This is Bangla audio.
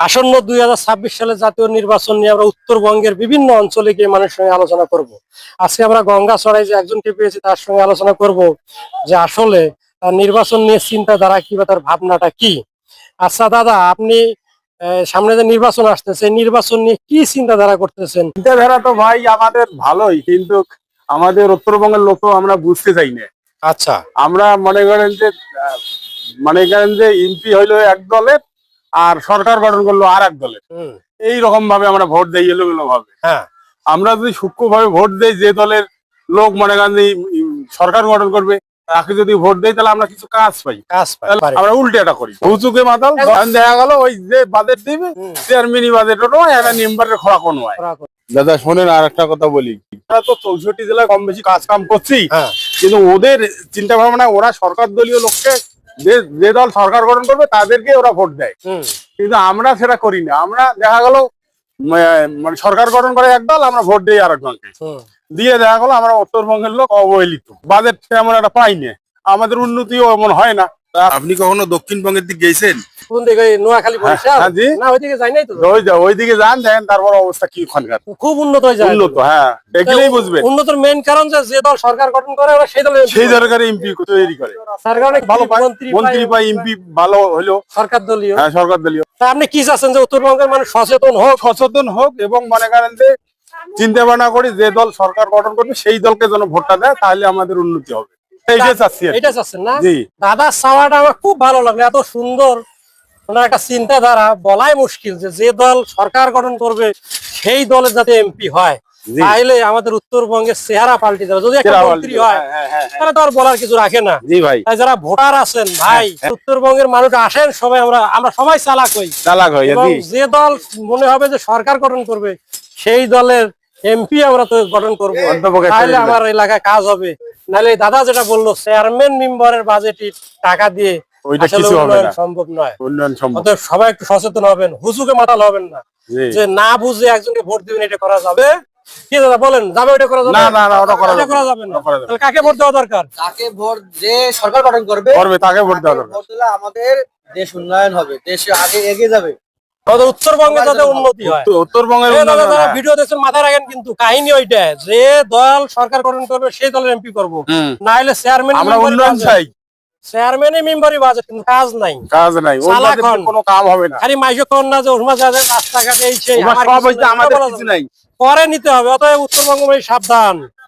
আসন্ন 2026 সালে জাতীয় নির্বাচন নিয়ে আমরা উত্তরবঙ্গের বিভিন্ন অঞ্চলে গিয়ে মানুষের সঙ্গে আলোচনা করব। আজকে আমরা গঙ্গাচড়ায় যে একজনকে পেয়েছি তার সঙ্গে আলোচনা করব যে আসলে তার নির্বাচন নিয়ে চিন্তাধারা কি বা তার ভাবনাটা কি। আচ্ছা দাদা, আপনি সামনে যে নির্বাচন আসতেছে, এই নির্বাচন নিয়ে কি চিন্তাধারা করতেছেন? চিন্তাধারা তো ভাই আমাদের ভালোই, কিন্তু আমাদের উত্তরবঙ্গের লোক তো আমরা বুঝতে চাই না। আচ্ছা, আমরা মনে করেন যে এমপি হইলো এক দলের আর সরকার গঠন করলো আর এক দলের, এইরকম ভাবে আমরা ভোট দেই এলোমেলো ভাবে। হ্যাঁ, আমরা যদি সূক্ষ্মভাবে ভোট দেই, যে দলের লোক মনে করেন যে সরকার গঠন করবে তাকে যদি ভোট দেই, তাহলে আমরা কিছু কাজ পাই। তাহলে আমরা উল্টেটা করি, হুচুকে মাতাল। দেখা গেল ওই যে বাজেট দিবে চেয়ারম্যানই বাজেট একটা মেম্বারের খোলা কোন হয়। দাদা শোনেন, আর একটা কথা বলি, আমরা তো 64 জেলায় কম বেশি কাজ কাম করছি, হ্যাঁ, কিন্তু ওদের চিন্তা ভাবনা, ওরা সরকার দলীয় লোককে যে দল সরকার গঠন করবে তাদেরকে ওরা ভোট দেয়, কিন্তু আমরা সেটা করি না। আমরা দেখা গেল মানে সরকার গঠন করে এক দল, আমরা ভোট দিই আর একজনকে দিয়ে, দেখা গেলো আমরা উত্তরবঙ্গের লোক অবহেলিত, বাজেট তেমন একটা পাই না, আমাদের উন্নতিও এমন হয় না। আপনি কখনো দক্ষিণবঙ্গের দিকে গেছেন? কোন দিকে? নোয়াখালী, বরিশাল? হ্যাঁ, জি। না, ওইদিকে যাই নাই তো। ওইদিকে যান, দেখেন তারপর অবস্থা কি ওখানকার। খুব উন্নত হয়ে যায়। উন্নত, হ্যাঁ, দেখলেই বুঝবেন। উন্নতর মেইন কারণ যে দল সরকার গঠন করে ওরা সেই দলের সেই দরকারি এমপি তৈরি করে, সরকার অনেক ভালো পায়, মন্ত্রী মন্ত্রী পায়, এমপি ভালো হলো, সরকার দলীয়। হ্যাঁ, সরকার দলীয়। তা আপনি কি চাচ্ছেন যে উত্তরবঙ্গের মানুষ সচেতন হোক এবং মনে করেন যে চিন্তা ভাবনা করি যে দল সরকার গঠন করবে সেই দলকে যেন ভোটটা দেয়, তাহলে আমাদের উন্নতি হবে, এইটাই চাচ্ছি আর কি। এটা চাচ্ছেন না? জি। দাদার চাওয়াটা আমার খুব ভালো লাগলো, এত সুন্দর ওনার একটা চিন্তাধারা। বলাই মুশকিল যে দল সরকার গঠন করবে সেই দলের যাতে এমপি হয়, জি। তাহলে আমাদের উত্তরবঙ্গের চেহারা পাল্টে যাবে। যদি একটা মন্ত্রী হয় তাহলে তো আর বলার কিছু রাখে না। জি ভাই, তাই যারা ভোটার আছেন ভাই, উত্তরবঙ্গের মানুষ আসেন সবাই, আমরা সবাই চালাক হই। চালাক হই, এবং যে দল মনে হবে যে সরকার গঠন করবে সেই দলের এমপি আমরা তো গঠন করবো, তাহলে আমার এলাকায় কাজ হবে। নাহলে দাদা যেটা বললো, চেয়ারম্যান মেম্বারের বাজেটে টাকা দিয়ে আসলে উন্নয়ন সম্ভব নয়। অতএব সবাই একটু সচেতন হবেন, হুজুকে মাতাল হবেন না, যে না বুঝে একজনকে ভোট দিবেন। এটা করা যাবে কি দাদা বলেন? যাবে? ওটা করা যাবে না, ওটা করা যাবে না। তাহলে কাকে ভোট দেওয়া দরকার? তাকে ভোট যে সরকার গঠন করবে তাকে ভোট দেওয়া দরকার। ভোট দিলে আমাদের দেশ উন্নয়ন হবে, দেশ আগে এগিয়ে যাবে। আমাদের উত্তরবঙ্গে যাতে উন্নতি হয়। উত্তরবঙ্গের ভিডিও দেখছেন মাথায় রাখেন, কিন্তু কাহিনী ওইটা, যে দল সরকার গঠন করবে সেই দলের এমপি করবো, না হলে চেয়ারম্যান। আমরা উন্নয়ন চাই, চেয়ারম্যানই মেম্বারই বাজেট, কিন্তু কাজ নাই, কোনো কাম হবে না। খালি মাইজো কর না যে ওরমা যাদের রাস্তাঘাটে এই সেই সব হইতে আমাদের কিছু নাই, পরে নিতে হবে। অতএব উত্তরবঙ্গ সাবধান।